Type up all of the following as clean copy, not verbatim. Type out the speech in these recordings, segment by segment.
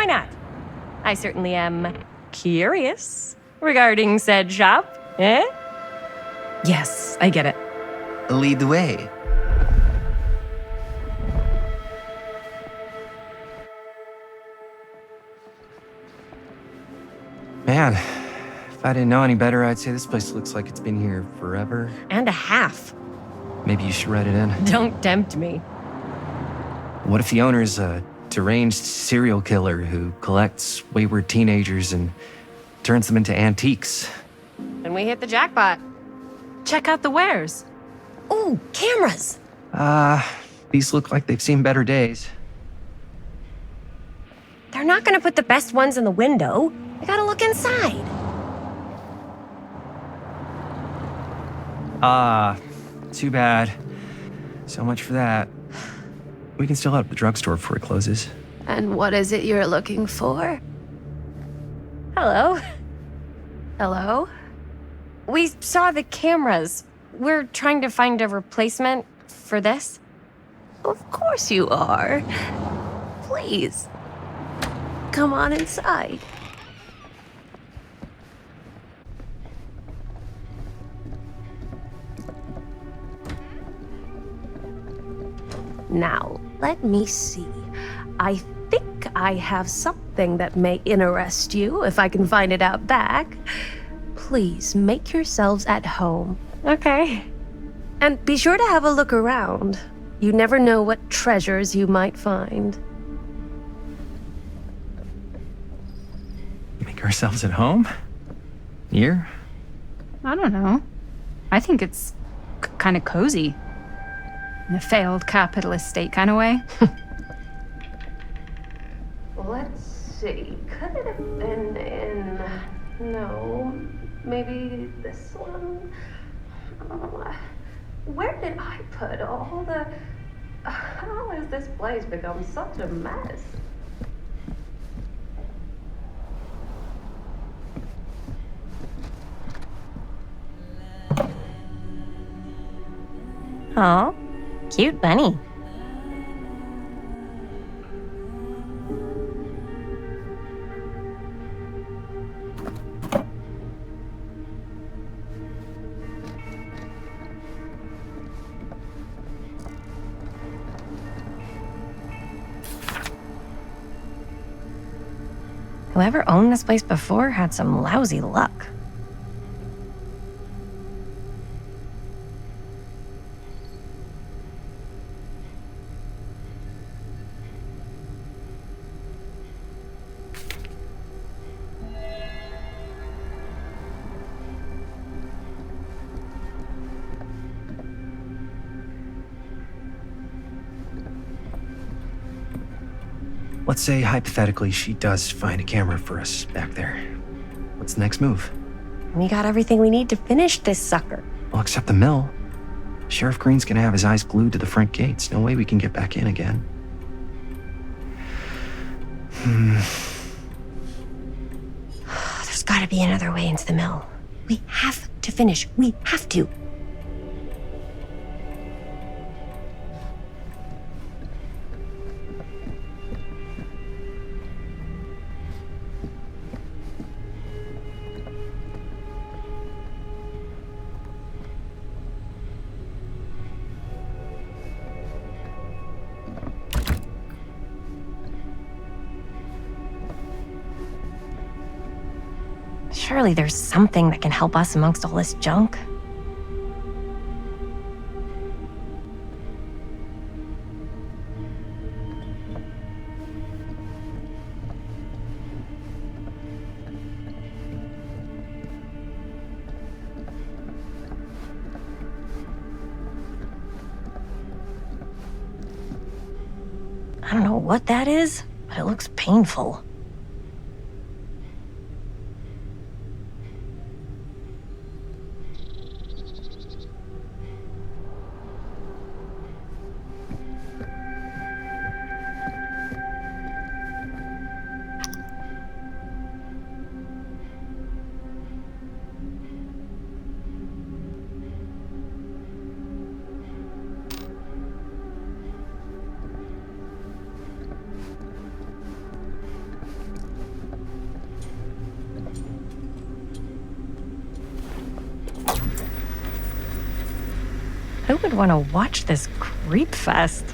Why not? I certainly am curious regarding said shop, eh? Yes, I get it. Lead the way. Man, if I didn't know any better, I'd say this place looks like it's been here forever. And a half. Maybe you should write it in. Don't tempt me. What if the owner's a deranged serial killer who collects wayward teenagers and turns them into antiques? Then we hit the jackpot. Check out the wares. Ooh, cameras. These look like they've seen better days. They're not gonna put the best ones in the window. I gotta look inside. Too bad. So much for that. We can still head up the drugstore before it closes. And what is it you're looking for? Hello. Hello? We saw the cameras. We're trying to find a replacement for this. Of course you are. Please. Come on inside. Now, let me see. I think I have something that may interest you, if I can find it out back. Please make yourselves at home. Okay. And be sure to have a look around. You never know what treasures you might find. Make ourselves at home? Here? I don't know. I think it's kind of cozy. In a failed capitalist state kind of way. Let's see. Could it have been in... No. Maybe this one? Where did I put all the... How has this place become such a mess? Oh, cute bunny. Whoever owned this place before had some lousy luck. Let's say, hypothetically, she does find a camera for us back there. What's the next move? We got everything we need to finish this sucker. Well, except the mill. Sheriff Green's gonna have his eyes glued to the front gates. No way we can get back in again. There's gotta be another way into the mill. We have to finish. We have to. Surely there's something that can help us amongst all this junk. I don't know what that is, but it looks painful. Who would want to watch this creep fest?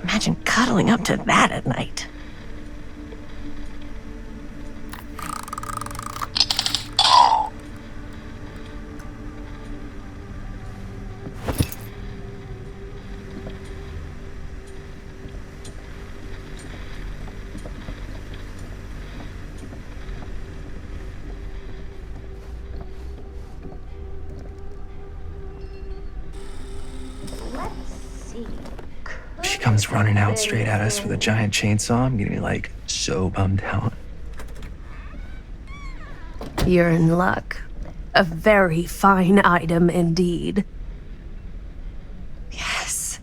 Imagine cuddling up to that at night. She comes running out straight at us with a giant chainsaw. I'm getting like so bummed out. You're in luck. A very fine item indeed. Yes.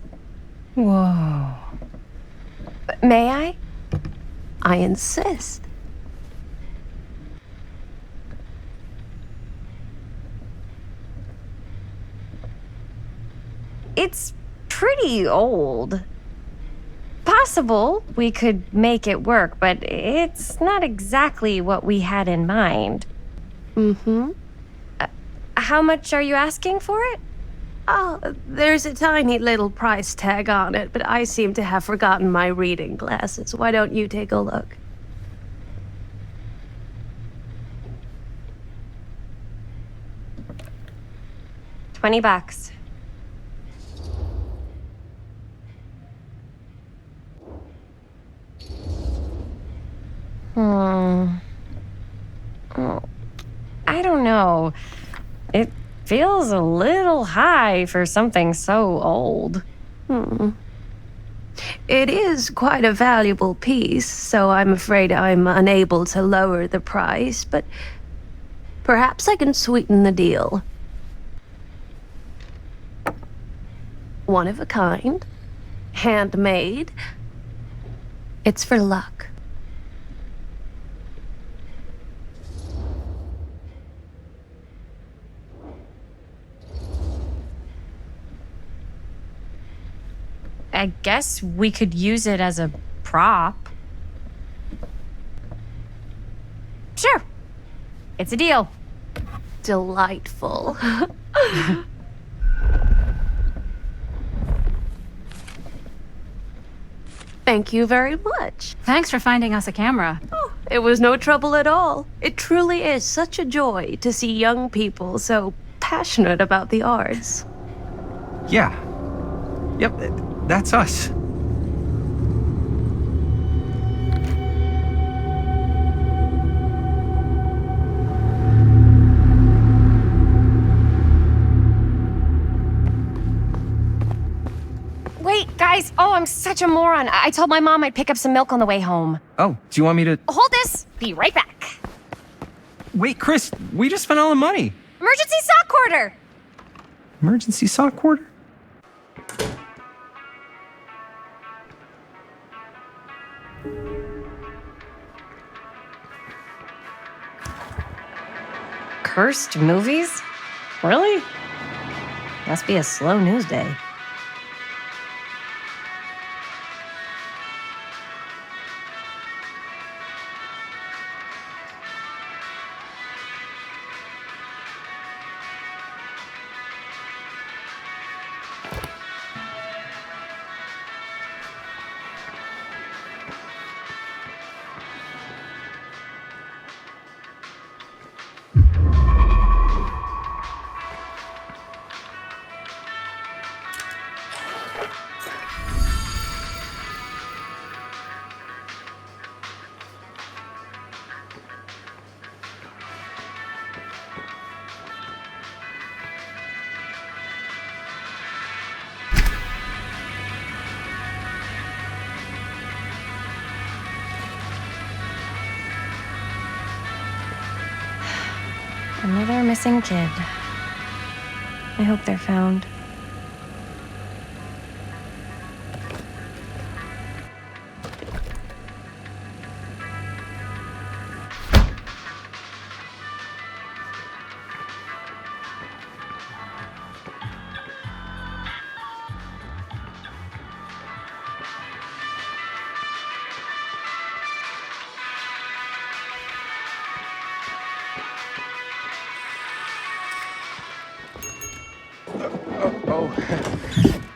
Whoa. May I? I insist. It's pretty old. Possible we could make it work, but it's not exactly what we had in mind. Mm-hmm. How much are you asking for it? Oh, there's a tiny little price tag on it, but I seem to have forgotten my reading glasses. Why don't you take a look? $20. Oh, I don't know. It feels a little high for something so old. It is quite a valuable piece, so I'm afraid I'm unable to lower the price, but perhaps I can sweeten the deal. One of a kind, handmade. It's for luck. I guess we could use it as a prop. Sure. It's a deal. Delightful. Thank you very much. Thanks for finding us a camera. Oh, it was no trouble at all. It truly is such a joy to see young people so passionate about the arts. Yeah. Yep, that's us. Wait, guys. Oh, I'm such a moron. I told my mom I'd pick up some milk on the way home. Oh, do you want me to... Hold this. Be right back. Wait, Chris, we just spent all the money. Emergency sock order. Emergency sock quarter? Cursed movies? Really? Must be a slow news day. Another missing kid. I hope they're found.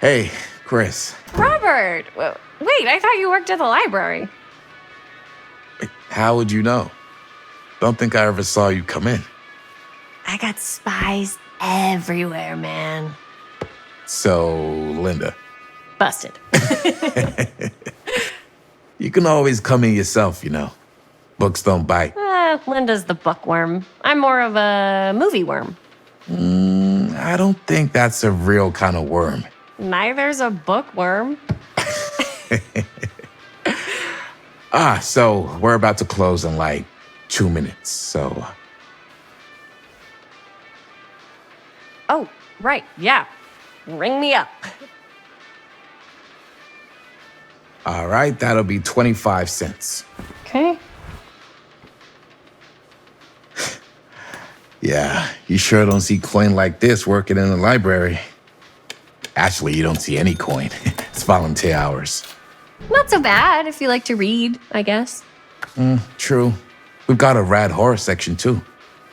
Hey, Chris. Robert! Wait, I thought you worked at the library. How would you know? Don't think I ever saw you come in. I got spies everywhere, man. So, Linda, Busted. you can always come in yourself, you know. Books don't bite. Linda's the bookworm. I'm more of a movie worm. I don't think that's a real kind of worm. Neither's a bookworm. So we're about to close in like 2 minutes, so... Oh, right, yeah. Ring me up. All right, that'll be 25 cents. Okay. Yeah, you sure don't see coin like this working in the library. Actually, you don't see any coin. It's volunteer hours. Not so bad if you like to read, I guess. True. We've got a rad horror section, too.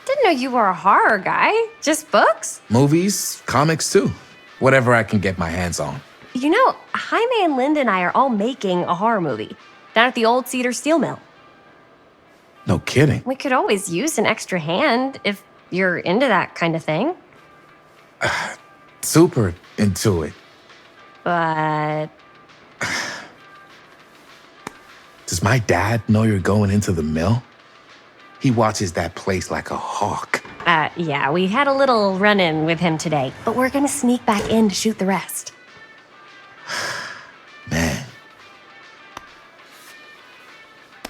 Didn't know you were a horror guy. Just books? Movies, comics, too. Whatever I can get my hands on. You know, Jaime and Linda and I are all making a horror movie down at the old Cedar Steel Mill. No kidding. We could always use an extra hand if you're into that kind of thing. Super into it. But Does my dad know you're going into the mill? He watches that place like a hawk. yeah, we had a little run-in with him today, but we're gonna sneak back in to shoot the rest. Man.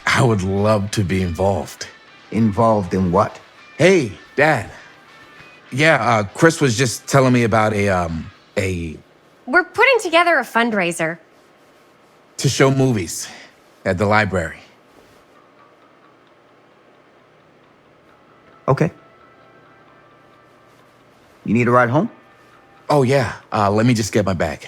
I would love to be involved. Involved in what? Hey, Dad. Yeah, Chris was just telling me about a We're putting together a fundraiser. to show movies at the library. Okay. You need a ride home? Oh, yeah. Let me just get my bag.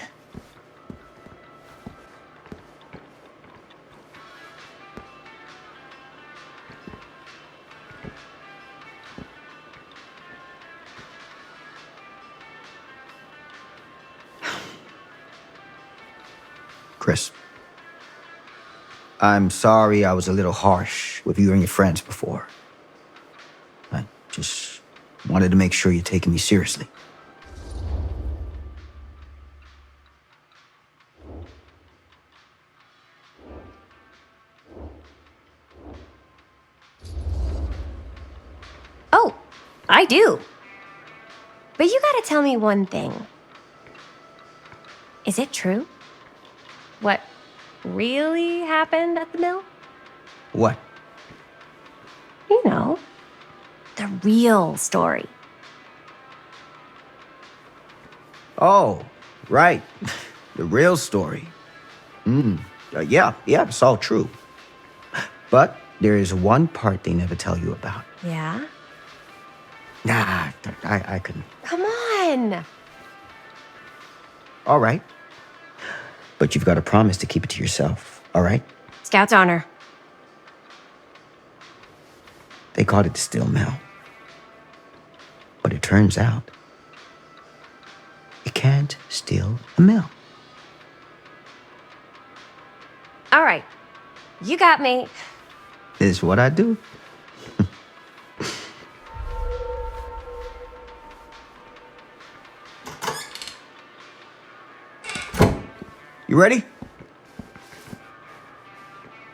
Chris. I'm sorry I was a little harsh with you and your friends before. I just wanted to make sure you're taking me seriously. Oh, I do. But you gotta tell me one thing. Is it true? What really happened at the mill? What? You know, the real story. Oh, right. The real story. Yeah, it's all true. But there is one part they never tell you about. Yeah? Nah, I couldn't. Come on! All right. But you've got to promise to keep it to yourself, all right? Scout's honor. They called it the steel mill. But it turns out, you can't steal a mill. All right. You got me. This is what I do. You ready?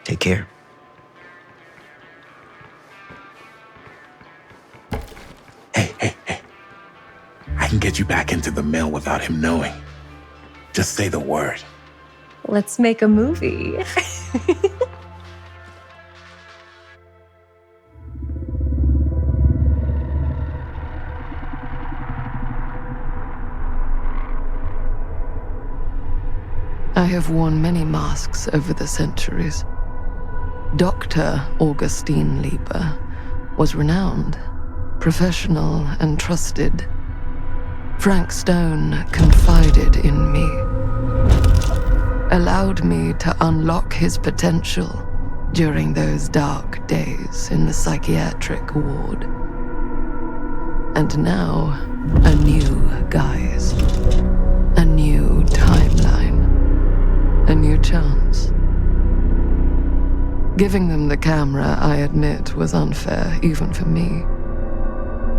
Take care. Hey. I can get you back into the mill without him knowing. Just say the word. Let's make a movie. I have worn many masks over the centuries. Dr. Augustine Lieber was renowned, professional, and trusted. Frank Stone confided in me, allowed me to unlock his potential during those dark days in the psychiatric ward. And now, a new guise, a new timeline, a new chance. Giving them the camera, I admit, was unfair, even for me.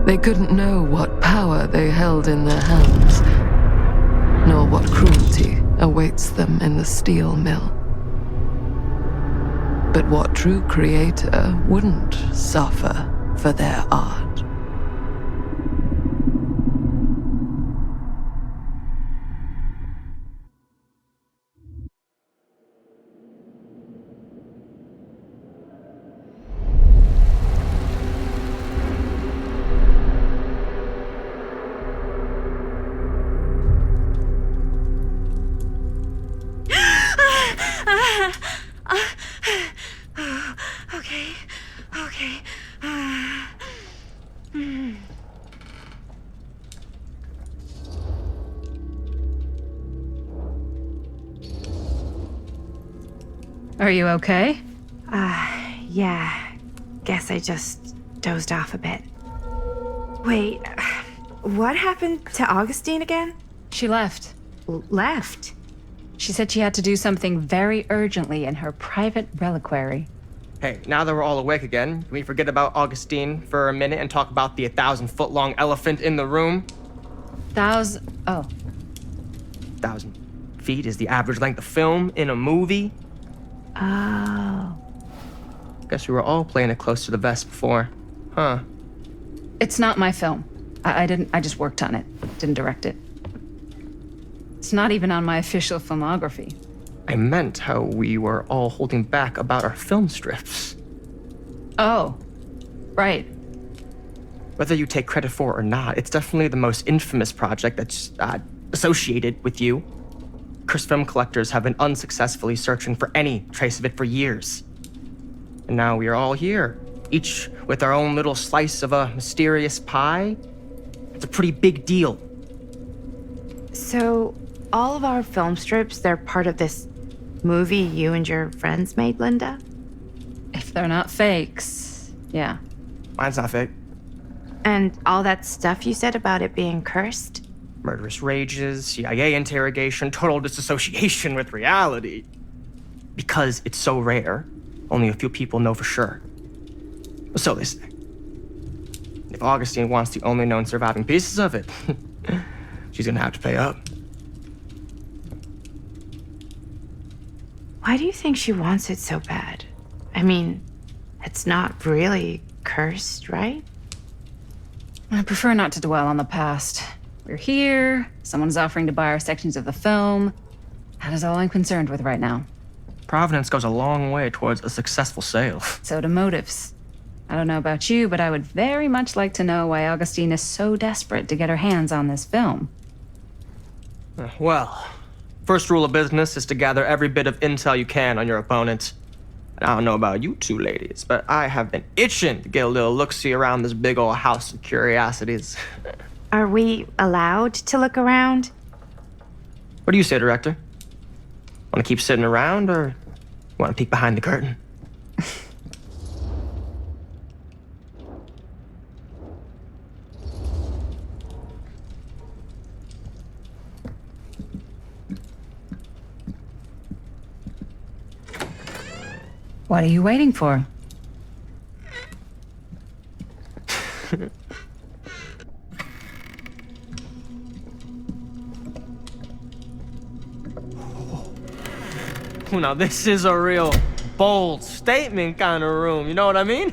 They couldn't know what power they held in their hands, nor what cruelty awaits them in the steel mill. But what true creator wouldn't suffer for their art? Okay. Are you okay? Yeah. Guess I just dozed off a bit. Wait, what happened to Augustine again? She left. Left? She said she had to do something very urgently in her private reliquary. Hey, now that we're all awake again, can we forget about Augustine for a minute and talk about the 1,000-foot-long elephant in the room? 1,000 feet is the average length of film in a movie. Oh. Guess we were all playing it close to the vest before. Huh. It's not my film. I just worked on it. Didn't direct it. It's not even on my official filmography. I meant how we were all holding back about our film strips. Oh, right. Whether you take credit for it or not, it's definitely the most infamous project that's associated with you. Cursed film collectors have been unsuccessfully searching for any trace of it for years. And now we are all here, each with our own little slice of a mysterious pie. It's a pretty big deal. So, all of our film strips, they're part of this movie you and your friends made, Linda? If they're not fakes, yeah. Mine's not fake. And all that stuff you said about it being cursed? Murderous rages, CIA interrogation, total disassociation with reality. Because it's so rare, only a few people know for sure. So they say. If Augustine wants the only known surviving pieces of it, she's gonna have to pay up. Why do you think she wants it so bad? I mean, it's not really cursed, right? I prefer not to dwell on the past. We're here, someone's offering to buy our sections of the film. That is all I'm concerned with right now. Providence goes a long way towards a successful sale. So do motives. I don't know about you, but I would very much like to know why Augustine is so desperate to get her hands on this film. Well, first rule of business is to gather every bit of intel you can on your opponent. And I don't know about you two ladies, but I have been itching to get a little look-see around this big old house of curiosities. Are we allowed to look around? What do you say, director? Want to keep sitting around, or want to peek behind the curtain? What are you waiting for? Oh, now this is a real bold statement kind of room, you know what I mean?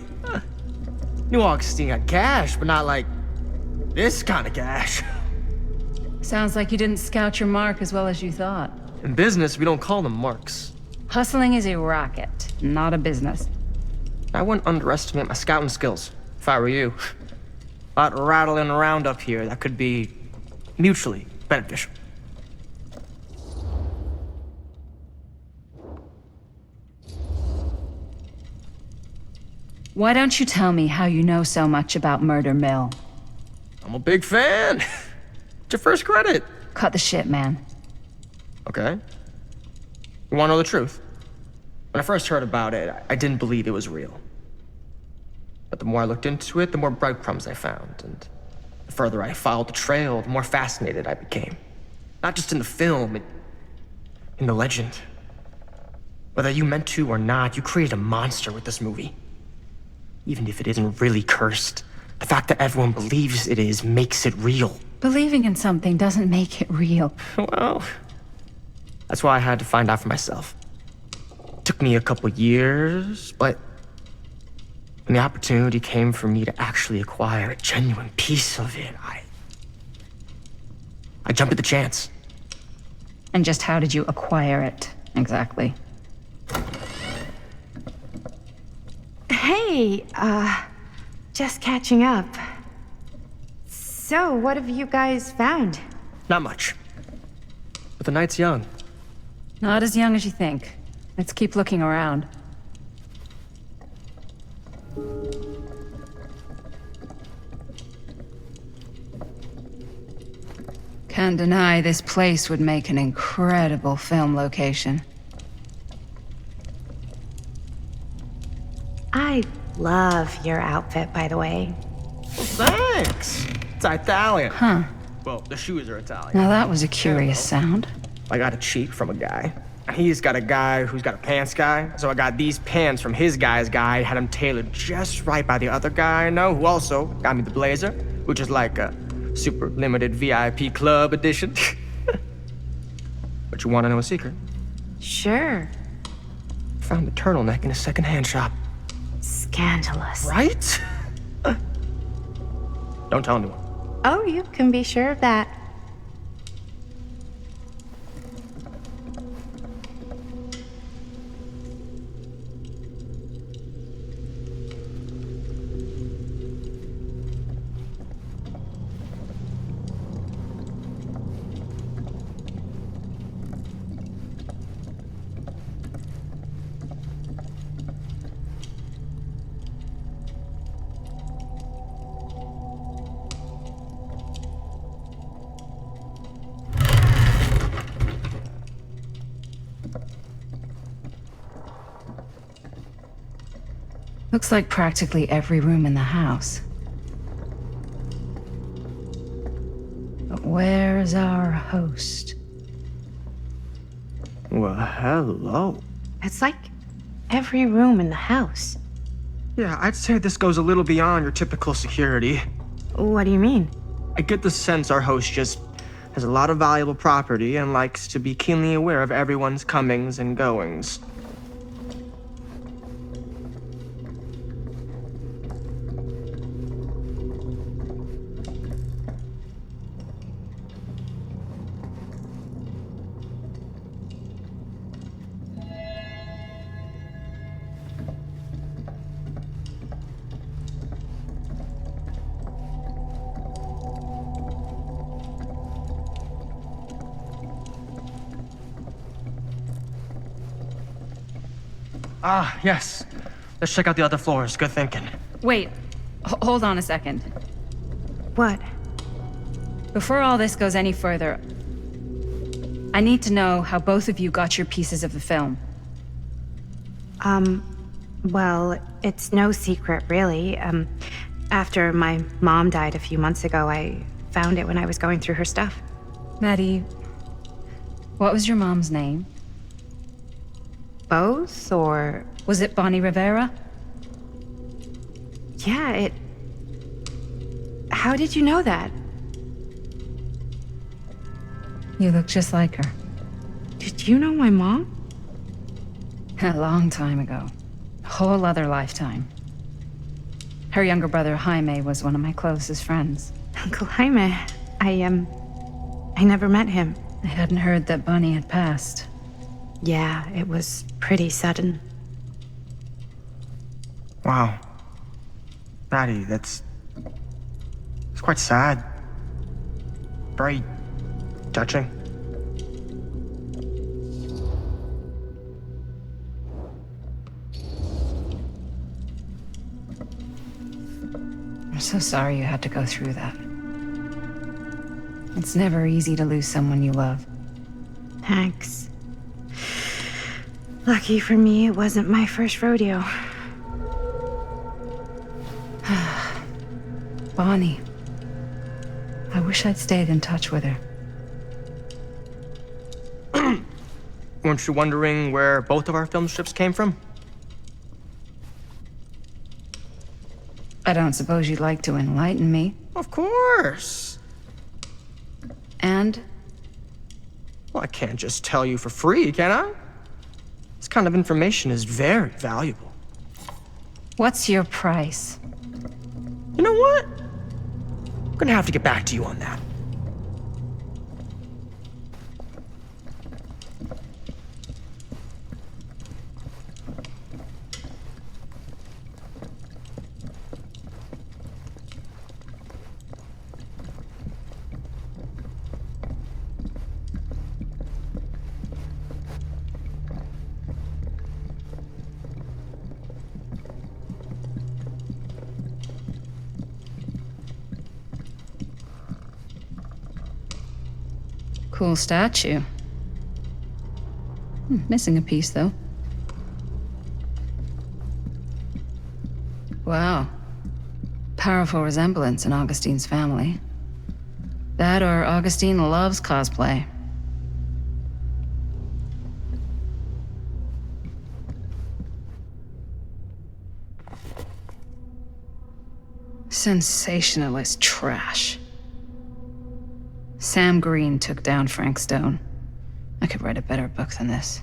New Augustine got cash, but not like this kind of cash. Sounds like you didn't scout your mark as well as you thought. In business, we don't call them marks. Hustling is a racket, not a business. I wouldn't underestimate my scouting skills, if I were you. A lot rattling around up here that could be mutually beneficial. Why don't you tell me how you know so much about Murder Mill? I'm a big fan. It's your first credit. Cut the shit, man. Okay. You wanna know the truth? When I first heard about it, I didn't believe it was real. But the more I looked into it, the more breadcrumbs I found, and the further I followed the trail, the more fascinated I became. Not just in the film, in the legend. Whether you meant to or not, you created a monster with this movie. Even if it isn't really cursed, the fact that everyone believes it is makes it real. Believing in something doesn't make it real. Well, that's why I had to find out for myself. Took me a couple years, but when the opportunity came for me to actually acquire a genuine piece of it, I jumped at the chance. And just how did you acquire it, exactly? Hey, just catching up. So, what have you guys found? Not much. But the night's young. Not as young as you think. Let's keep looking around. Can't deny this place would make an incredible film location. I love your outfit, by the way. Thanks. It's Italian. Huh. Well, the shoes are Italian. Now that was a curious sound. I got a cheat from a guy. He's got a guy who's got a pants guy. So I got these pants from his guy's guy, had them tailored just right by the other guy I know, who also got me the blazer, which is like a super limited VIP club edition. But you want to know a secret? Sure. Found the turtleneck in a secondhand shop. Scandalous. Right? Don't tell anyone. Oh, you can be sure of that. Looks like practically every room in the house. But where's our host? Well, hello. It's like every room in the house. Yeah, I'd say this goes a little beyond your typical security. What do you mean? I get the sense our host just has a lot of valuable property and likes to be keenly aware of everyone's comings and goings. Ah, yes. Let's check out the other floors. Good thinking. Wait, hold on a second. What? Before all this goes any further, I need to know how both of you got your pieces of the film. Well, it's no secret, really. After my mom died a few months ago, I found it when I was going through her stuff. Maddie, what was your mom's name? Both, or... Was it Bonnie Rivera? Yeah, How did you know that? You look just like her. Did you know my mom? A long time ago. A whole other lifetime. Her younger brother, Jaime, was one of my closest friends. Uncle Jaime. I never met him. I hadn't heard that Bonnie had passed. Yeah, it was pretty sudden. Wow. Maddie, it's quite sad. Very touching. I'm so sorry you had to go through that. It's never easy to lose someone you love. Thanks. Lucky for me, it wasn't my first rodeo. Bonnie. I wish I'd stayed in touch with her. Weren't you wondering where both of our film strips came from? I don't suppose you'd like to enlighten me. Of course. And? Well, I can't just tell you for free, can I? This kind of information is very valuable. What's your price? You know what? I'm gonna have to get back to you on that. Cool statue. Missing a piece, though. Wow. Powerful resemblance in Augustine's family. That or Augustine loves cosplay. Sensationalist trash. Sam Green took down Frank Stone. I could write a better book than this.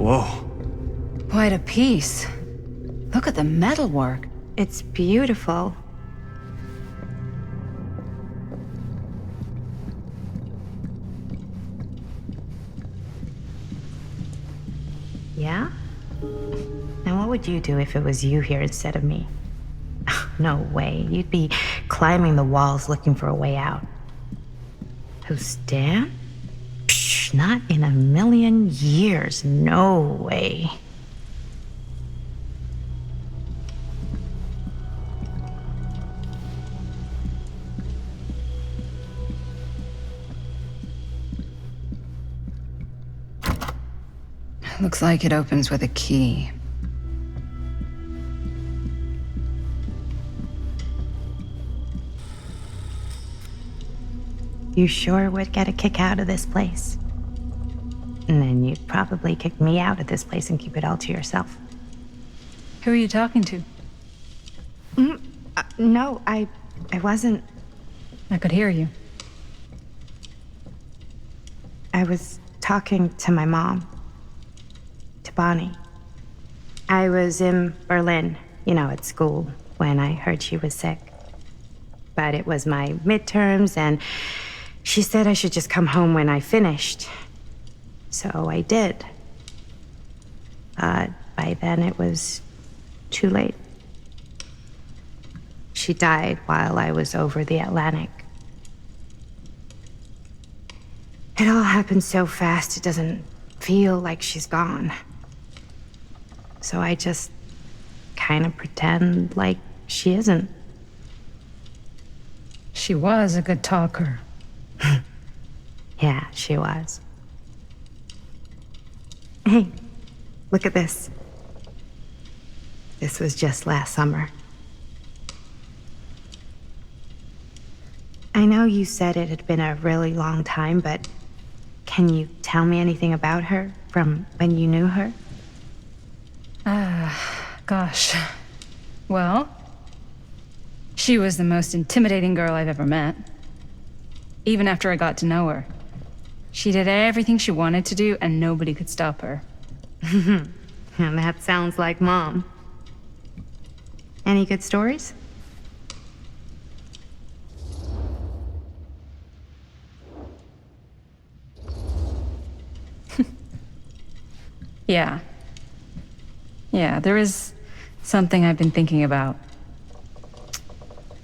Whoa. Quite a piece. Look at the metalwork. It's beautiful. Yeah? And what would you do if it was you here instead of me? No way. You'd be climbing the walls looking for a way out. Who's Dan? Psh, not in a million years. No way. Looks like it opens with a key. You sure would get a kick out of this place. And then you'd probably kick me out of this place and keep it all to yourself. Who are you talking to? No, I wasn't. I could hear you. I was talking to my mom. To Bonnie. I was in Berlin, at school, when I heard she was sick. But it was my midterms, and she said I should just come home when I finished. So I did. But by then it was too late. She died while I was over the Atlantic. It all happened so fast, it doesn't feel like she's gone. So I just kind of pretend like she isn't. She was a good talker. Yeah, she was. Hey, look at this. This was just last summer. I know know you said it had been a really long time, but can you tell me anything about her from when you knew her? Gosh. Well, she was the most intimidating girl I've ever met. Even after I got to know her. She did everything she wanted to do, and nobody could stop her. And that sounds like Mom. Any good stories? Yeah. Yeah, there is something I've been thinking about.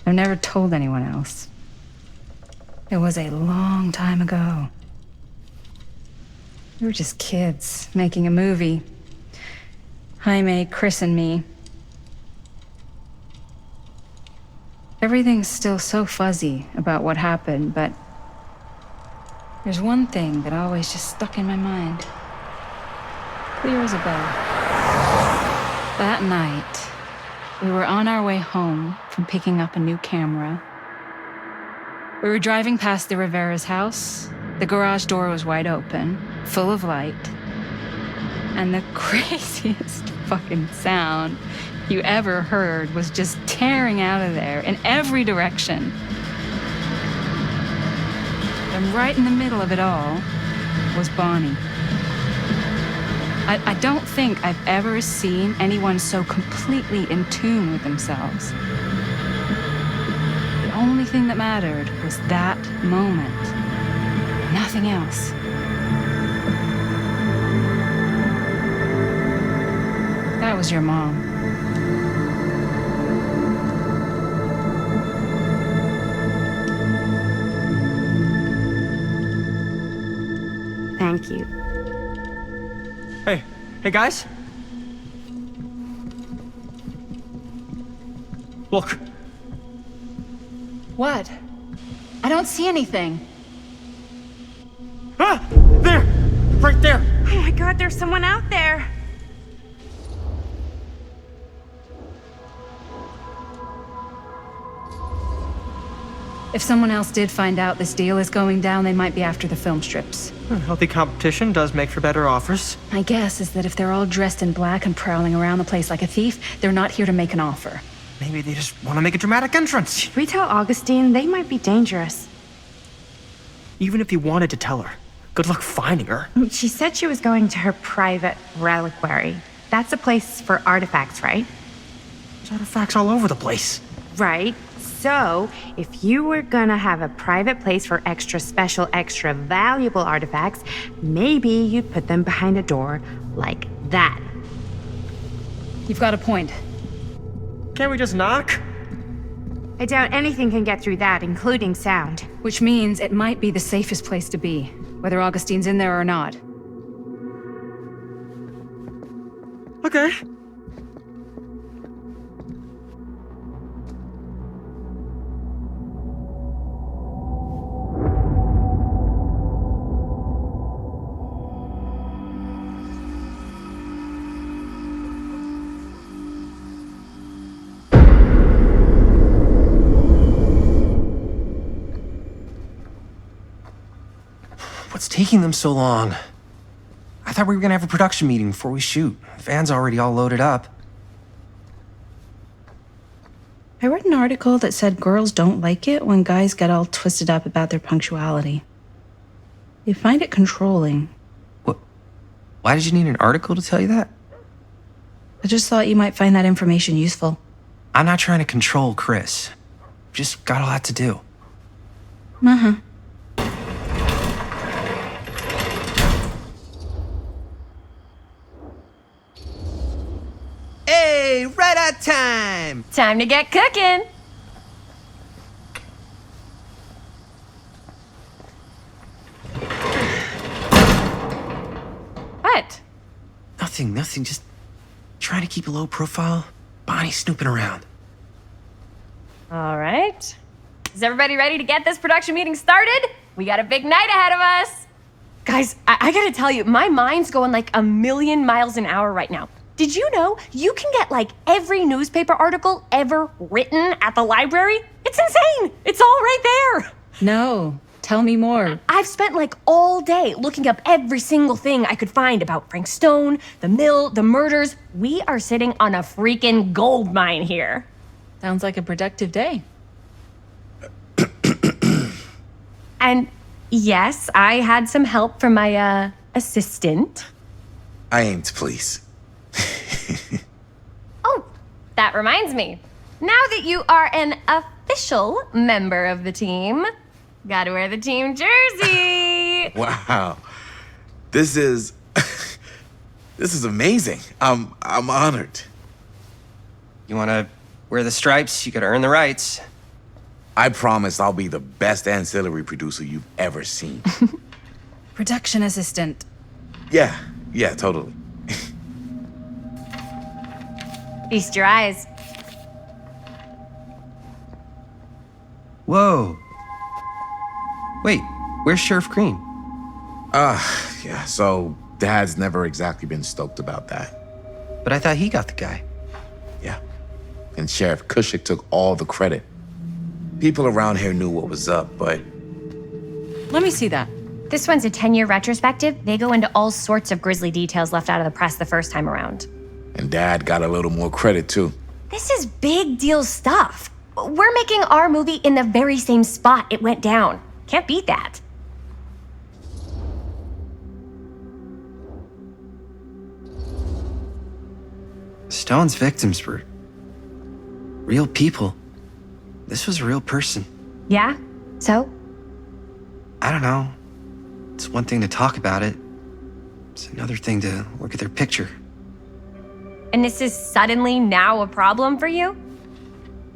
I've never told anyone else. It was a long time ago. We were just kids making a movie. Jaime, Chris, and me. Everything's still so fuzzy about what happened, but there's one thing that always just stuck in my mind. Clear as a bell. That night, we were on our way home from picking up a new camera. We were driving past the Rivera's house. The garage door was wide open, full of light. And the craziest fucking sound you ever heard was just tearing out of there in every direction. And right in the middle of it all was Bonnie. I don't think I've ever seen anyone so completely in tune with themselves. The only thing that mattered was that moment. Nothing else. That was your mom. Thank you. Hey guys. Look. What? I don't see anything. Ah! There! Right there! Oh my God, there's someone out there. If someone else did find out this deal is going down, they might be after the film strips. Healthy competition does make for better offers. My guess is that if they're all dressed in black and prowling around the place like a thief, they're not here to make an offer. Maybe they just want to make a dramatic entrance. Should we tell Augustine? They might be dangerous. Even if you wanted to tell her, good luck finding her. She said she was going to her private reliquary. That's a place for artifacts, right? There's artifacts all over the place. Right. So, if you were gonna have a private place for extra special, extra valuable artifacts, maybe you'd put them behind a door like that. You've got a point. Can't we just knock? I doubt anything can get through that, including sound. Which means it might be the safest place to be, whether Augustine's in there or not. Okay. What's taking them so long? I thought we were gonna have a production meeting before we shoot. The van's already all loaded up. I read an article that said girls don't like it when guys get all twisted up about their punctuality. They find it controlling. What? Why did you need an article to tell you that? I just thought you might find that information useful. I'm not trying to control Chris. Just got a lot to do. Uh-huh. Hey, right on time! Time to get cooking. What? Nothing, just trying to keep a low profile. Bonnie snooping around. All right. Is everybody ready to get this production meeting started? We got a big night ahead of us. Guys, I gotta tell you, my mind's going like a million miles an hour right now. Did you know you can get like every newspaper article ever written at the library? It's insane. It's all right there. No, tell me more. I've spent like all day looking up every single thing I could find about Frank Stone, the mill, the murders. We are sitting on a freaking gold mine here. Sounds like a productive day. And yes, I had some help from my assistant. I aim to please. Oh, that reminds me. Now that you are an official member of the team, gotta wear the team jersey. Wow. This is this is amazing. I'm honored. You wanna wear the stripes? You gotta earn the rights. I promise I'll be the best ancillary producer you've ever seen. Production assistant. Yeah, totally. Feast your eyes. Whoa. Wait, where's Sheriff Green? Yeah, so Dad's never exactly been stoked about that. But I thought he got the guy. Yeah. And Sheriff Kushik took all the credit. People around here knew what was up, but Let me see that. This one's a 10-year retrospective. They go into all sorts of grisly details left out of the press the first time around. and Dad got a little more credit too. This is big deal stuff. We're making our movie in the very same spot it went down. Can't beat that. Stone's victims were real people. This was a real person. Yeah? So? I don't know. It's one thing to talk about it. It's another thing to look at their picture. And this is suddenly now a problem for you?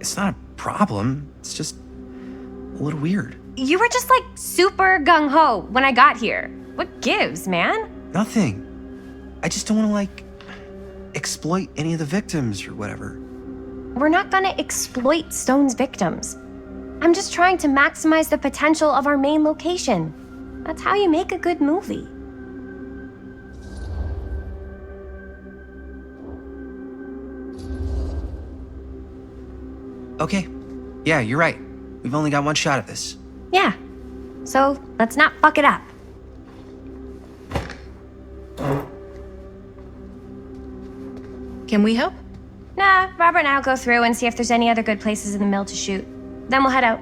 It's not a problem. It's just a little weird. You were just like super gung-ho when I got here. What gives, man? Nothing. I just don't want to, like, exploit any of the victims or whatever. We're not gonna exploit Stone's victims. I'm just trying to maximize the potential of our main location. That's how you make a good movie. Okay. Yeah, you're right. We've only got one shot at this. Yeah. So let's not fuck it up. Can we help? Nah, Robert and I'll go through and see if there's any other good places in the mill to shoot. Then we'll head out.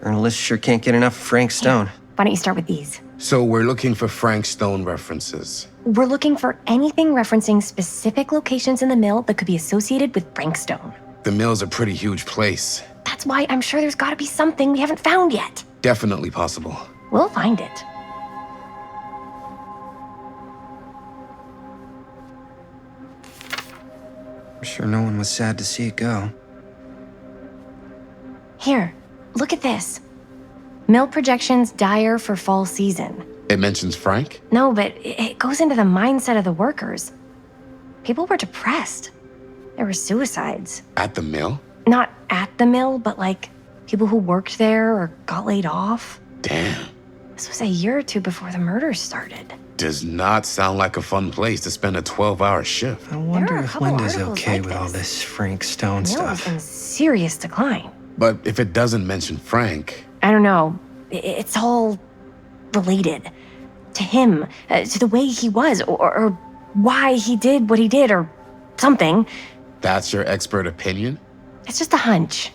Journalists sure can't get enough of Frank Stone. Why don't you start with these? So we're looking for Frank Stone references. We're looking for anything referencing specific locations in the mill that could be associated with Frank Stone. The mill's a pretty huge place. That's why I'm sure there's gotta be something we haven't found yet. Definitely possible. We'll find it. I'm sure no one was sad to see it go. Here, look at this. Mill projections dire for fall season. It mentions Frank? No, but it goes into the mindset of the workers. People were depressed. There were suicides. At the mill? Not at the mill, but like people who worked there or got laid off. Damn. This was a year or two before the murders started. Does not sound like a fun place to spend a 12-hour shift. I wonder are a if couple Linda's articles okay like with all this. this Frank Stone The mill is stuff. in serious decline. But if it doesn't mention Frank, I don't know. It's all related to him, to the way he was, or why he did what he did, or something. that's your expert opinion? It's just a hunch.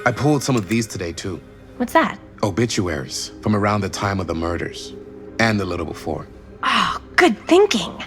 I pulled some of these today too. What's that? Obituaries from around the time of the murders and a little before. Oh, good thinking.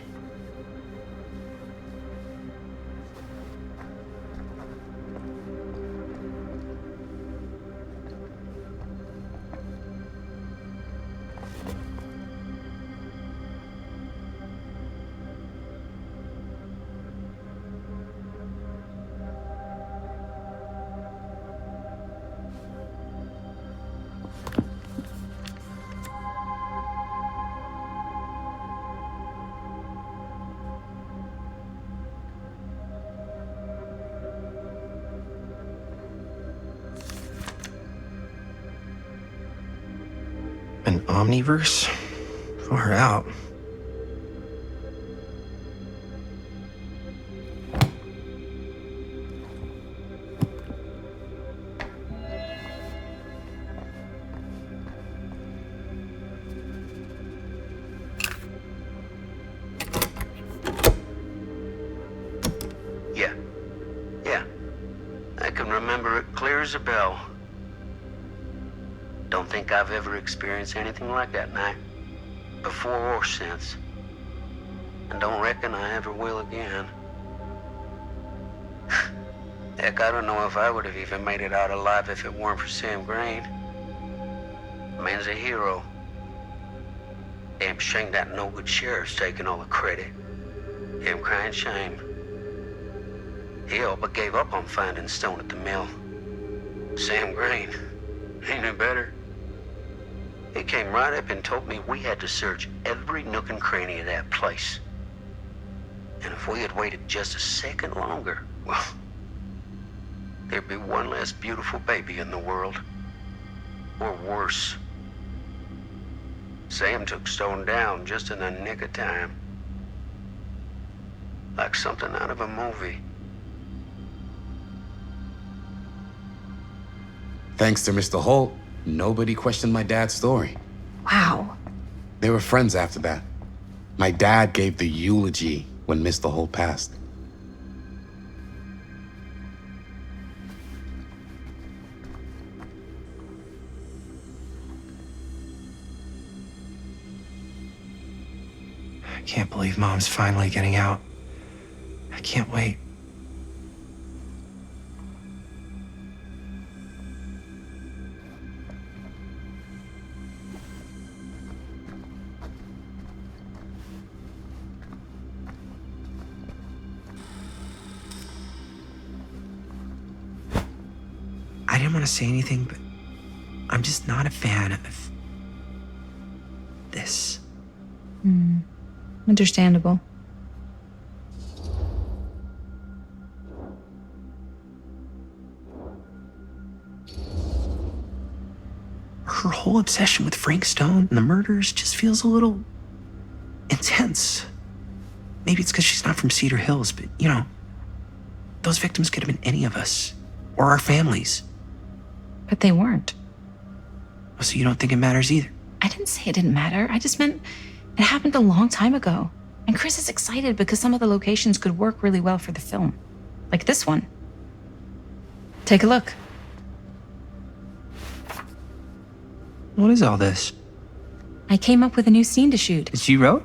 Omniverse? Far out. Yeah. I can remember it clear as a bell. Don't think I've ever experienced anything like that night, before or since. And don't reckon I ever will again. Heck, I don't know if I would have even made it out alive if it weren't for Sam Green. Man's a hero. Damn shame that no good sheriff's taking all the credit. Damn crying shame. He all but gave up on finding Stone at the mill. Sam Green, he knew better. He came right up and told me we had to search every nook and cranny of that place. And if we had waited just a second longer, well, there'd be one less beautiful baby in the world. Or worse. Sam took Stone down just in the nick of time. Like something out of a movie. Thanks to Mr. Holt, nobody questioned my dad's story. Wow. They were friends after that. My dad gave the eulogy when Mr. Holt passed. I can't believe Mom's finally getting out. I can't wait. I didn't want to say anything, but I'm just not a fan of this. Understandable. Her whole obsession with Frank Stone and the murders just feels a little intense. Maybe it's because she's not from Cedar Hills, but you know, those victims could have been any of us or our families. But they weren't. So you don't think it matters either? I didn't say it didn't matter. I just meant it happened a long time ago. And Chris is excited because some of the locations could work really well for the film. Like this one. Take a look. What is all this? I came up with a new scene to shoot. That you wrote?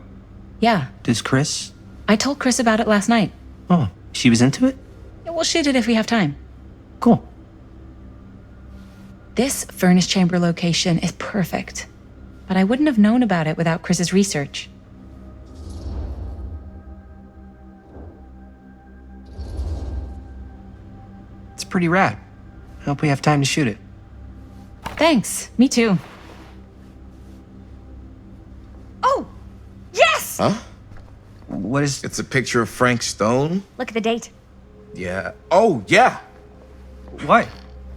Yeah. Does Chris? I told Chris about it last night. Oh, she was into it? Yeah, we'll shoot it if we have time. Cool. This furnace chamber location is perfect. But I wouldn't have known about it without Chris's research. It's pretty rad. I hope we have time to shoot it. Thanks. Me too. Oh, yes! Huh? What is... It's a picture of Frank Stone? Look at the date. Yeah. Oh, yeah. What?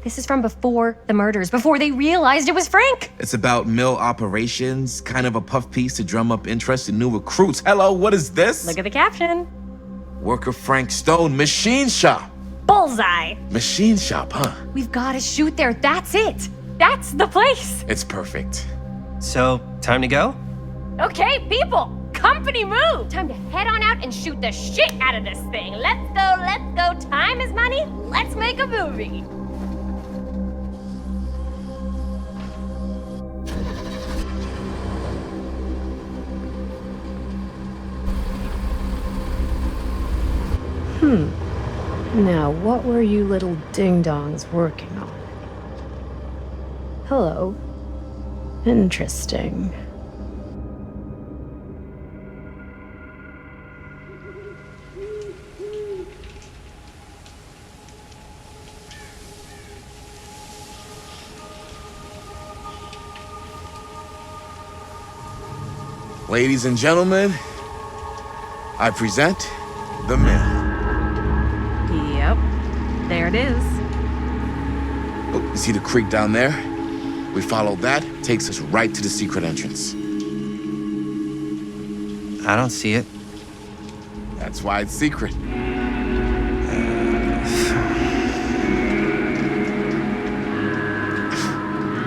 This is from before the murders, before they realized it was Frank. It's about mill operations, kind of a puff piece to drum up interest in new recruits. Hello, what is this? Look at the caption. Worker Frank Stone, machine shop. Bullseye. Machine shop, huh? We've got to shoot there. That's it. That's the place. It's perfect. So, time to go? Okay, people. Company move. Time to head on out and shoot the shit out of this thing. Let's go, let's go. Time is money. Let's make a movie. Now, what were you little ding-dongs working on? Hello. Interesting. Ladies and gentlemen, I present the mill. Yep. There it is. Oh, you see the creek down there? We follow that, takes us right to the secret entrance. I don't see it. That's why it's secret.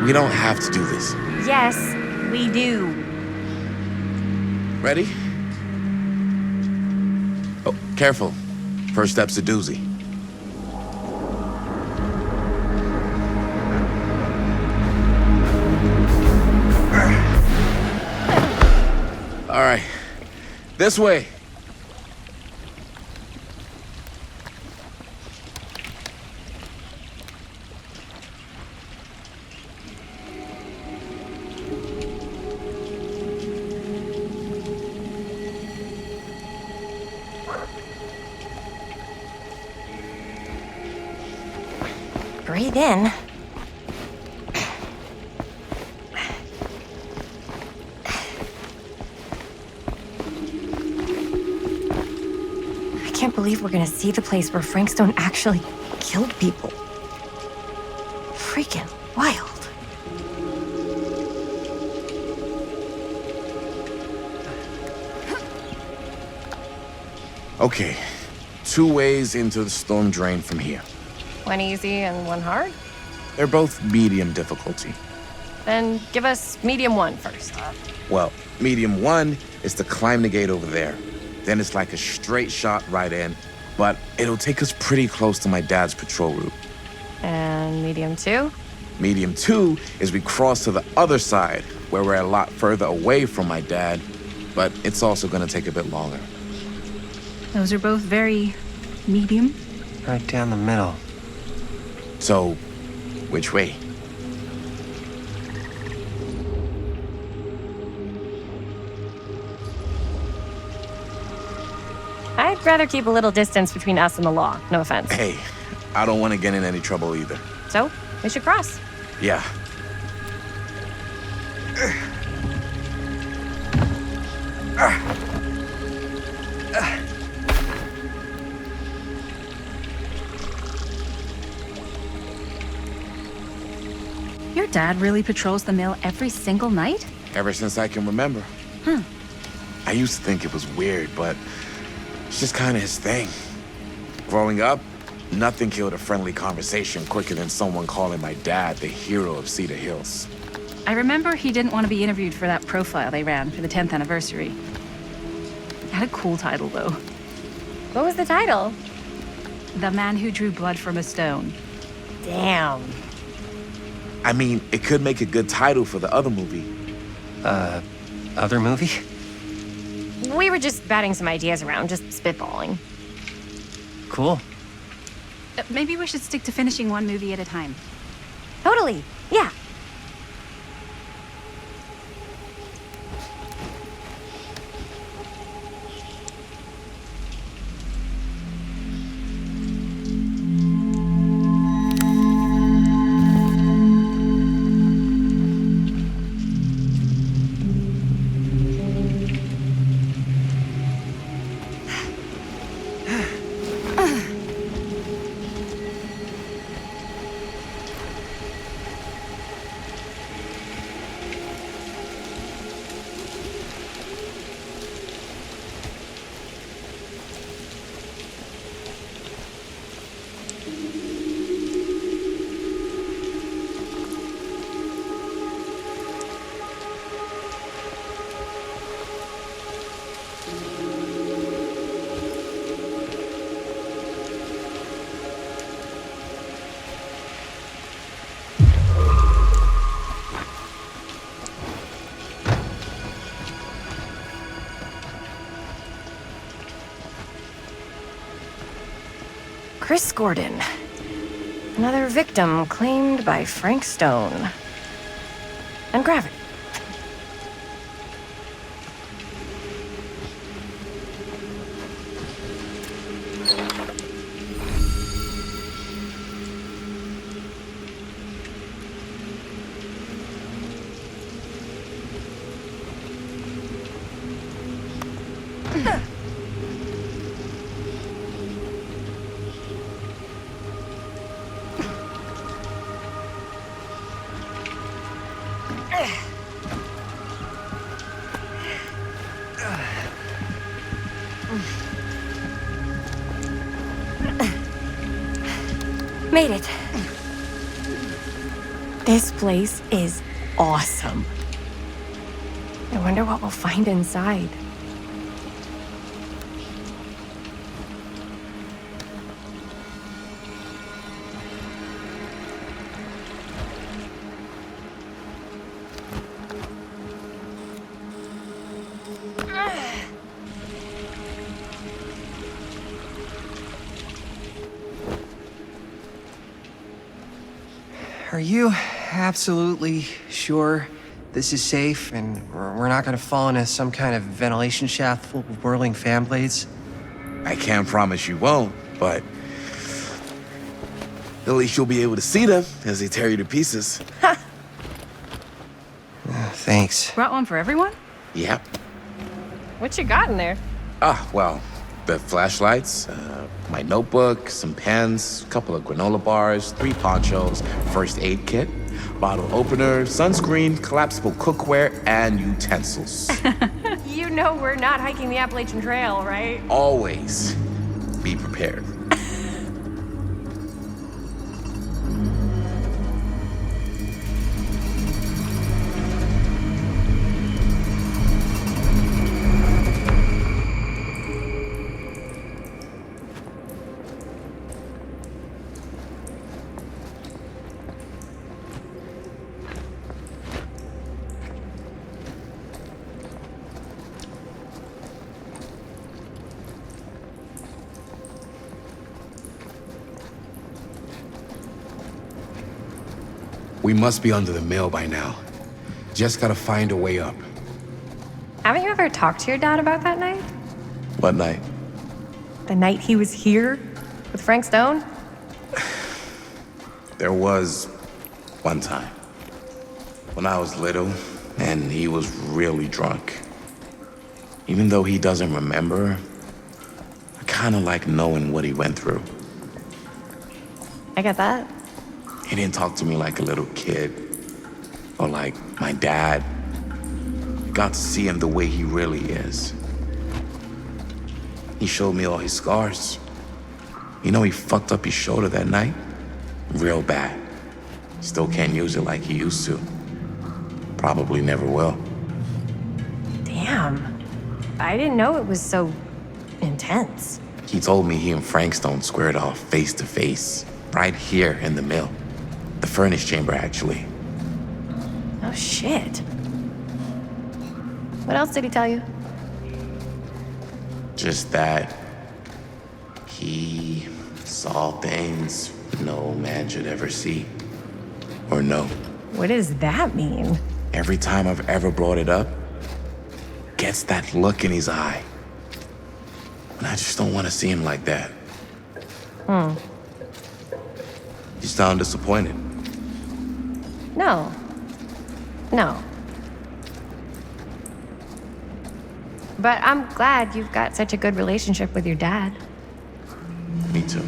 We don't have to do this. Yes, we do. Ready? Oh, careful. First step's a doozy. All right, this way. Breathe in. I can't believe we're gonna see the place where Frank Stone actually killed people. Freaking wild. Okay, 2 ways into the storm drain from here. One easy and one hard? They're both medium difficulty. Then give us medium 1 first. Well, medium 1 is to climb the gate over there. Then it's like a straight shot right in, but it'll take us pretty close to my dad's patrol route. And medium 2? Medium 2 is we cross to the other side, where we're a lot further away from my dad, but it's also gonna take a bit longer. Those are both very medium. Right down the middle. So, which way? I'd rather keep a little distance between us and the law. No offense. Hey, I don't want to get in any trouble either. So, we should cross. Yeah. Your dad really patrols the mill every single night? Ever since I can remember. I used to think it was weird, but it's just kind of his thing. Growing up, nothing killed a friendly conversation quicker than someone calling my dad the hero of Cedar Hills. I remember he didn't want to be interviewed for that profile they ran for the 10th anniversary. It had a cool title, though. What was the title? The Man Who Drew Blood from a Stone. Damn. I mean, it could make a good title for the other movie. Other movie? We were just batting some ideas around, just spitballing. Cool. Maybe we should stick to finishing one movie at a time. Totally. Yeah. Chris Gordon. Another victim claimed by Frank Stone. And gravity. Made it. This place is awesome. I wonder what we'll find inside. Are you absolutely sure this is safe and we're not gonna fall into some kind of ventilation shaft full of whirling fan blades? I can't promise you won't, but at least you'll be able to see them as they tear you to pieces. Thanks. Brought one for everyone? Yep. What you got in there? Well, the flashlights, my notebook, some pens, a couple of granola bars, 3 ponchos, first aid kit, bottle opener, sunscreen, collapsible cookware, and utensils. You know we're not hiking the Appalachian Trail, right? Always be prepared. We must be under the mill by now. Just gotta find a way up. Haven't you ever talked to your dad about that night? What night? The night he was here with Frank Stone? There was one time when I was little and he was really drunk. Even though he doesn't remember, I kinda like knowing what he went through. I get that. He didn't talk to me like a little kid or like my dad. I got to see him the way he really is. He showed me all his scars. You know, he fucked up his shoulder that night? Real bad. Still can't use it like he used to. Probably never will. Damn. I didn't know it was so intense. He told me he and Frank Stone squared off face to face, right here in the mill. The furnace chamber, actually. Oh, shit. What else did he tell you? Just that he saw things no man should ever see or know. What does that mean? Every time I've ever brought it up, gets that look in his eye. And I just don't want to see him like that. You sound disappointed. No. No. But I'm glad you've got such a good relationship with your dad. Me too.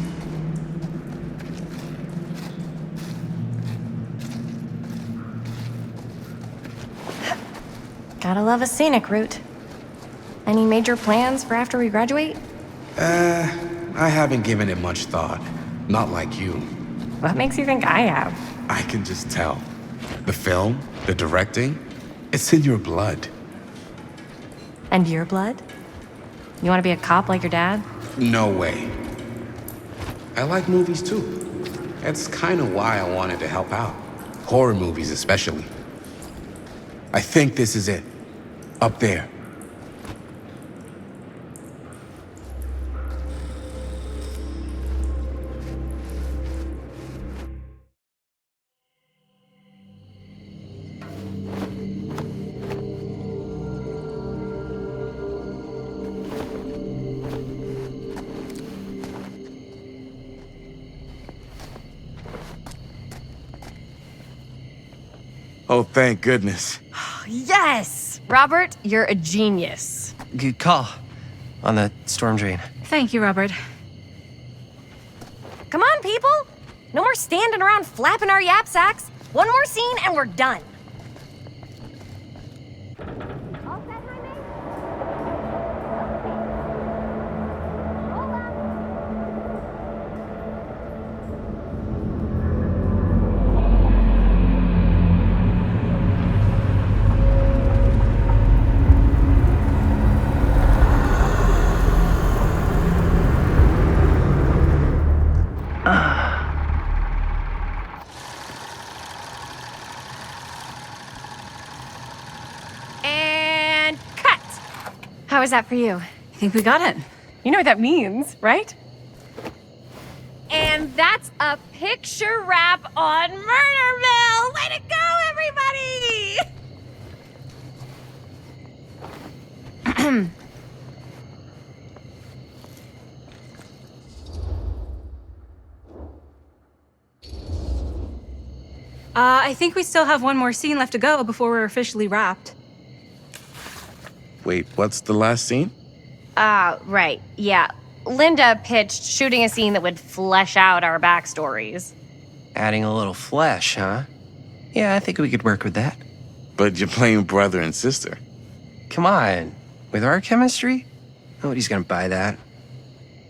Gotta love a scenic route. Any major plans for after we graduate? I haven't given it much thought. Not like you. What makes you think I have? I can just tell. The film, the directing, it's in your blood. And your blood? You want to be a cop like your dad? No way. I like movies too. That's kind of why I wanted to help out. Horror movies especially. I think this is it. Up there. Oh, thank goodness. Yes! Robert, you're a genius. Good call on the storm drain. Thank you, Robert. Come on, people! No more standing around flapping our yap sacks. One more scene and we're done. How is that for you? I think we got it. You know what that means, right? And that's a picture wrap on Murder Mill! Way to go, everybody! I think we still have one more scene left to go before we're officially wrapped. Wait, what's the last scene? Right, yeah. Linda pitched shooting a scene that would flesh out our backstories. Adding a little flesh, huh? Yeah, I think we could work with that. But you're playing brother and sister. Come on. With our chemistry? Nobody's gonna buy that.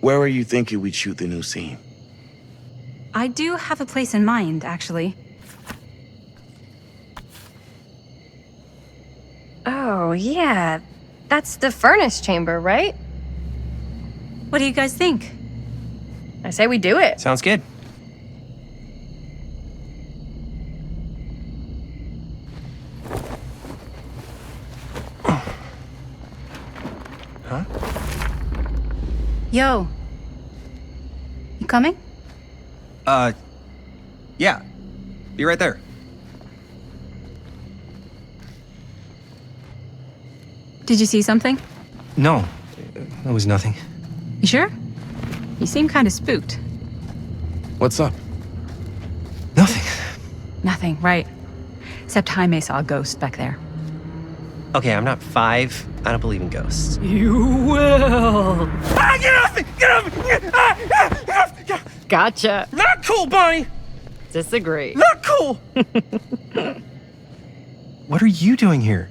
Where are you thinking we'd shoot the new scene? I do have a place in mind, actually. Oh, yeah. That's the furnace chamber, right? What do you guys think? I say we do it. Sounds good. Huh? Yo. You coming? Yeah. Be right there. Did you see something? No, that was nothing. You sure? You seem kind of spooked. What's up? Nothing. Nothing, right. Except Jaime saw a ghost back there. Okay, I'm not 5. I don't believe in ghosts. You will! Ah, get off me! Get off me! Get off! Gotcha. Not cool, Bonnie! Disagree. Not cool! What are you doing here?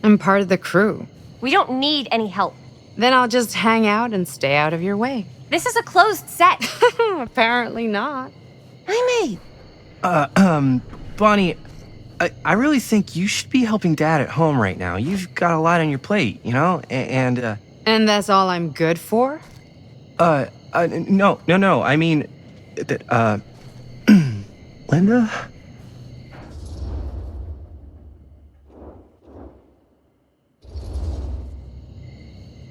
I'm part of the crew. We don't need any help. Then I'll just hang out and stay out of your way. This is a closed set. Apparently not. Jaime! Bonnie, I really think you should be helping Dad at home right now. You've got a lot on your plate, you know? And that's all I'm good for? no. I mean, Linda?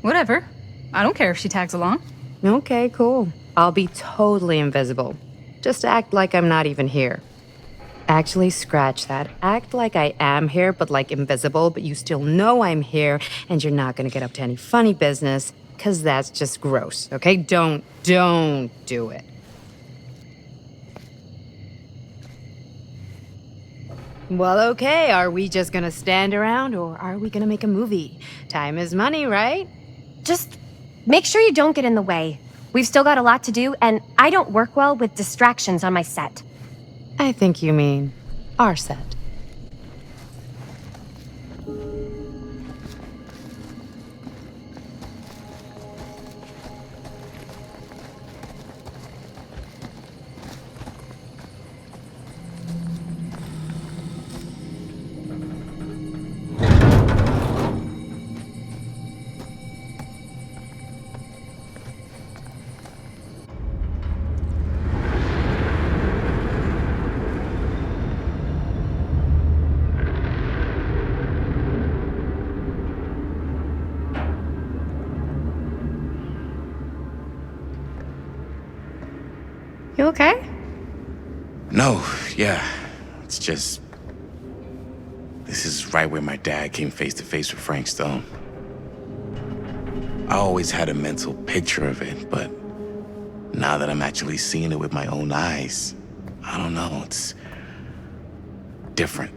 Whatever. I don't care if she tags along. Okay, cool. I'll be totally invisible. Just act like I'm not even here. Actually, scratch that. Act like I am here, but like invisible, but you still know I'm here, and you're not gonna get up to any funny business, because that's just gross, okay? Don't do it. Well, okay, are we just gonna stand around, or are we gonna make a movie? Time is money, right? Just make sure you don't get in the way. We've still got a lot to do, and I don't work well with distractions on my set. I think you mean our set. You okay? No, yeah. It's just... This is right where my dad came face to face with Frank Stone. I always had a mental picture of it, but now that I'm actually seeing it with my own eyes, I don't know, it's different.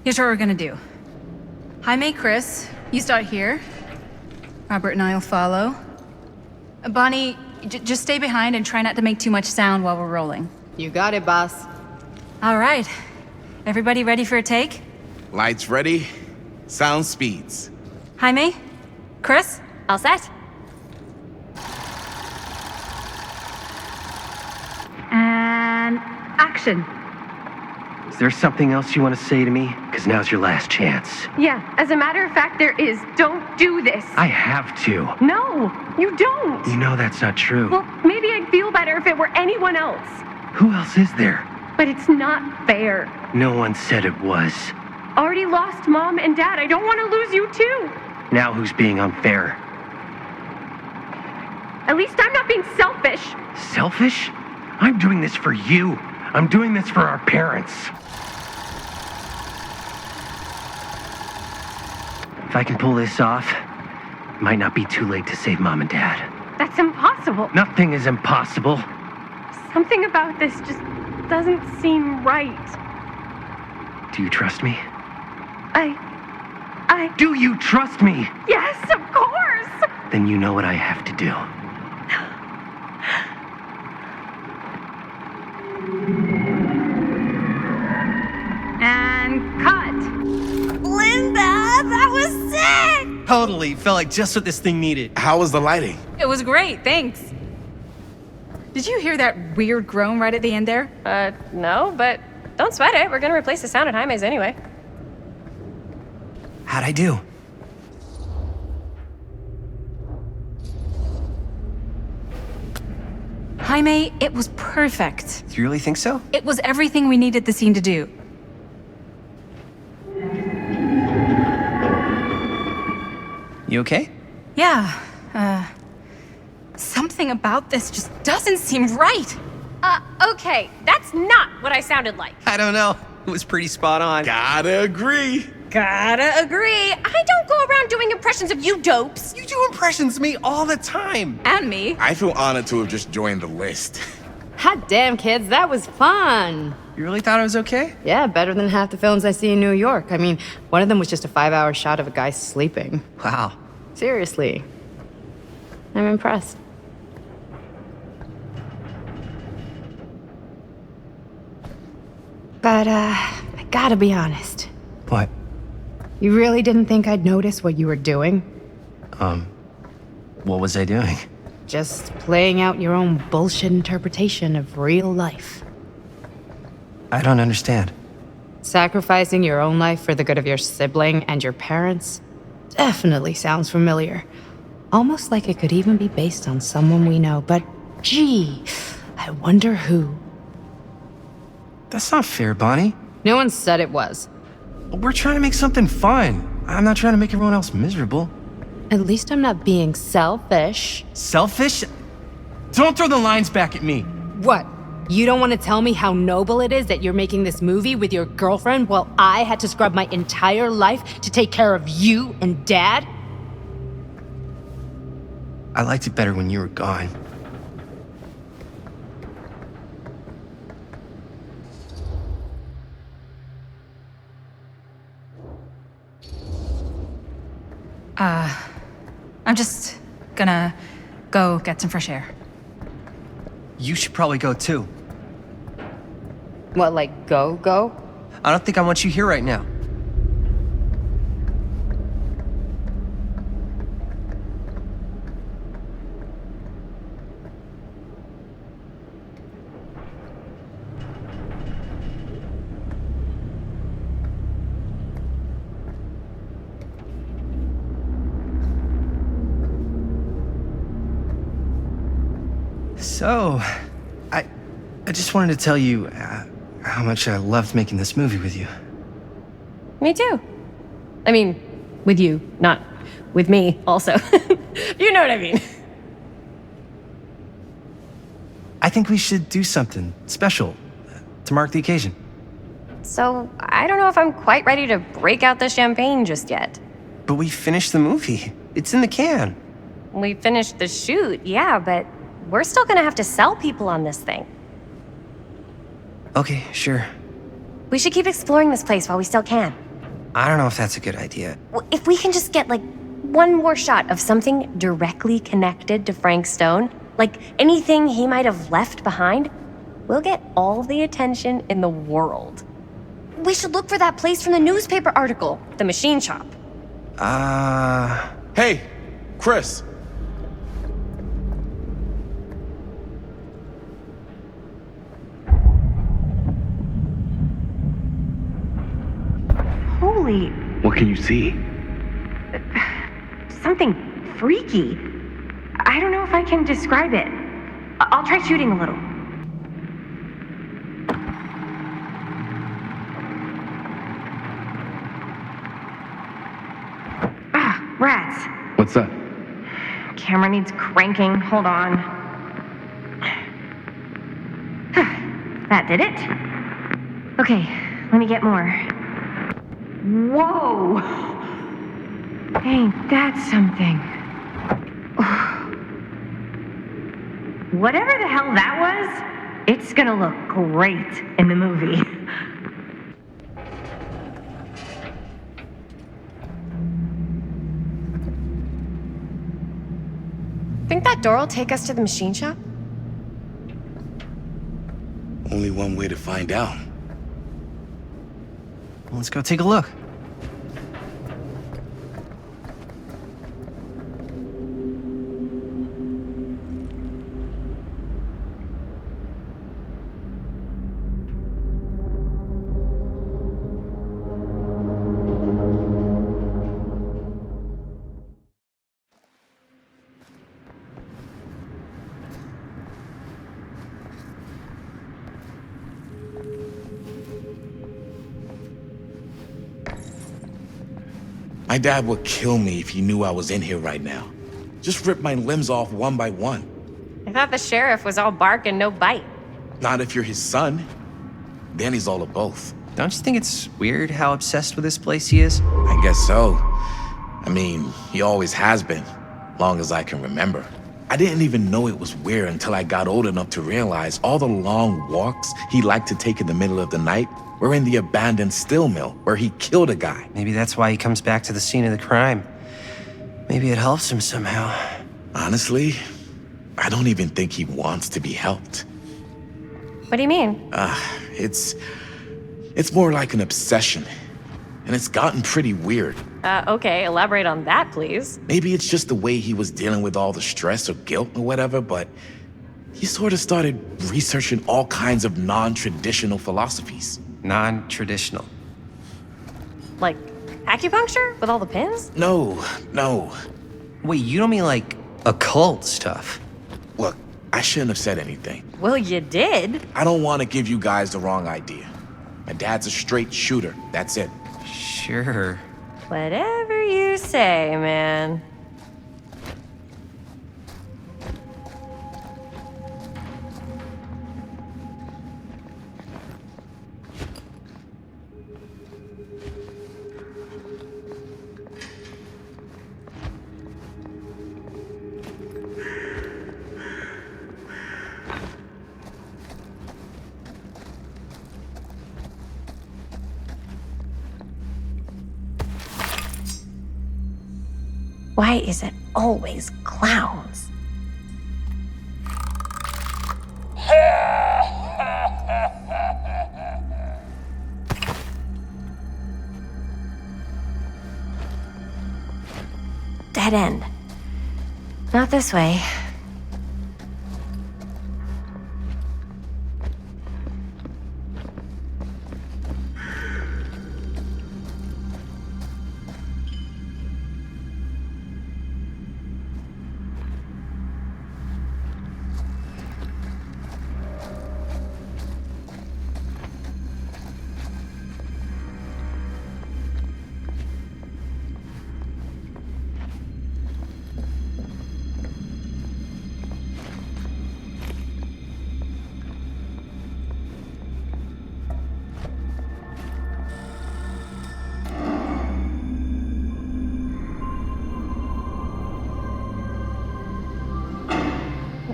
Here's what we're gonna do. Jaime, Chris, you start here. Robert and I'll follow. Bonnie, just stay behind and try not to make too much sound while we're rolling. You got it, boss. All right. Everybody ready for a take? Lights ready, sound speeds. Jaime? Chris? All set? And action. Is there something else you want to say to me? Because now's your last chance. Yeah, as a matter of fact, there is. Don't do this. I have to. No, you don't. You know that's not true. Well, maybe I'd feel better if it were anyone else. Who else is there? But it's not fair. No one said it was. Already lost Mom and Dad. I don't want to lose you too. Now who's being unfair? At least I'm not being selfish. Selfish? I'm doing this for you. I'm doing this for our parents. If I can pull this off, it might not be too late to save Mom and Dad. That's impossible. Nothing is impossible. Something about this just doesn't seem right. Do you trust me? Do you trust me? Yes, of course. Then you know what I have to do. And cut. Linda, that was sick! Totally. Felt like just what this thing needed. How was the lighting? It was great, thanks. Did you hear that weird groan right at the end there? No, but don't sweat it. We're gonna replace the sound at Jaime's anyway. How'd I do? Jaime, it was perfect. Do you really think so? It was everything we needed the scene to do. You okay? Yeah, something about this just doesn't seem right. Okay, that's not what I sounded like. I don't know. It was pretty spot on. Gotta agree. Gotta agree. I don't go around doing impressions of you dopes. You do impressions of me all the time. And me. I feel honored to have just joined the list. Hot damn, kids, that was fun. You really thought it was okay? Yeah, better than half the films I see in New York. I mean, one of them was just a 5-hour shot of a guy sleeping. Wow. Seriously. I'm impressed. But, I gotta be honest. What? You really didn't think I'd notice what you were doing? What was I doing? Just playing out your own bullshit interpretation of real life. I don't understand. Sacrificing your own life for the good of your sibling and your parents definitely sounds familiar. Almost like it could even be based on someone we know, but gee, I wonder who. That's not fair, Bonnie. No one said it was. We're trying to make something fun. I'm not trying to make everyone else miserable. At least I'm not being selfish. Selfish? Don't throw the lines back at me. What? You don't want to tell me how noble it is that you're making this movie with your girlfriend while I had to scrub my entire life to take care of you and Dad? I liked it better when you were gone. I'm just gonna go get some fresh air. You should probably go too. What, like go? I don't think I want you here right now. So, I just wanted to tell you how much I loved making this movie with you. Me too. I mean, with you, not with me, also. You know what I mean. I think we should do something special to mark the occasion. So, I don't know if I'm quite ready to break out the champagne just yet. But we finished the movie. It's in the can. We finished the shoot, yeah, but we're still gonna have to sell people on this thing. Okay, sure. We should keep exploring this place while we still can. I don't know if that's a good idea. Well, if we can just get, like, one more shot of something directly connected to Frank Stone, like anything he might have left behind, we'll get all the attention in the world. We should look for that place from the newspaper article, the machine shop. Hey, Chris. Holy, What can you see? something freaky. I don't know if I can describe it. I'll try shooting a little. Ah, rats. What's up? Camera needs cranking. Hold on. That did it. Okay, let me get more. Whoa! Ain't that something? Whatever the hell that was, it's gonna look great in the movie. Think that door will take us to the machine shop? Only one way to find out. Let's go take a look. My dad would kill me if he knew I was in here right now. Just rip my limbs off one by one. I thought the sheriff was all bark and no bite. Not if you're his son. Then he's all of both. Don't you think it's weird how obsessed with this place he is? I guess so. I mean, he always has been, long as I can remember. I didn't even know it was weird until I got old enough to realize all the long walks he liked to take in the middle of the night were in the abandoned steel mill where he killed a guy. Maybe that's why he comes back to the scene of the crime. Maybe it helps him somehow. Honestly, I don't even think he wants to be helped. What do you mean? It's more like an obsession. And it's gotten pretty weird. Okay, elaborate on that, please. Maybe it's just the way he was dealing with all the stress or guilt or whatever, but he sort of started researching all kinds of non-traditional philosophies. Non-traditional. Like acupuncture with all the pins? No. Wait, you don't mean like occult stuff? Look, I shouldn't have said anything. Well, you did. I don't want to give you guys the wrong idea. My dad's a straight shooter, that's it. Sure. Whatever you say, man. Why is it always clowns? Dead end. Not this way.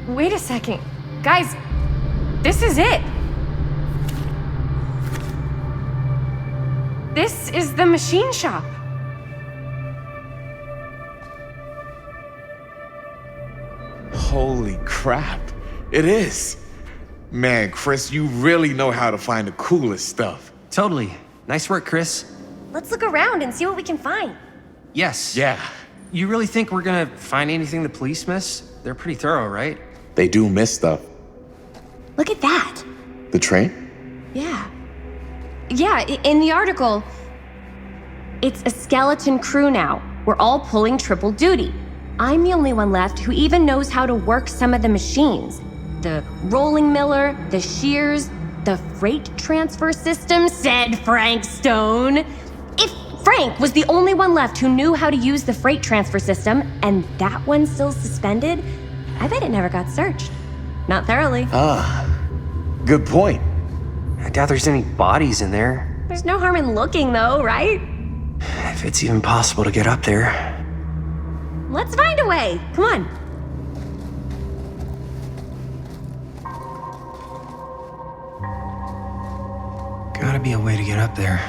Wait a second. Guys, this is it. this is the machine shop. Holy crap. It is. Man, Chris, you really know how to find the coolest stuff. Totally. Nice work, Chris. Let's look around and see what we can find. Yes. Yeah, You really think we're gonna find anything the police miss? They're pretty thorough, right? they do miss stuff. Look at that. The train? Yeah. Yeah, in the article, it's a skeleton crew now. We're all pulling triple duty. I'm the only one left who even knows how to work some of the machines. The rolling miller, the shears, the freight transfer system, said Frank Stone. If Frank was the only one left who knew how to use the freight transfer system, and that one's still suspended, I bet it never got searched. Not thoroughly. Good point. I doubt there's any bodies in there. There's no harm in looking, though, right? If it's even possible to get up there. Let's find a way. Come on. Gotta be a way to get up there.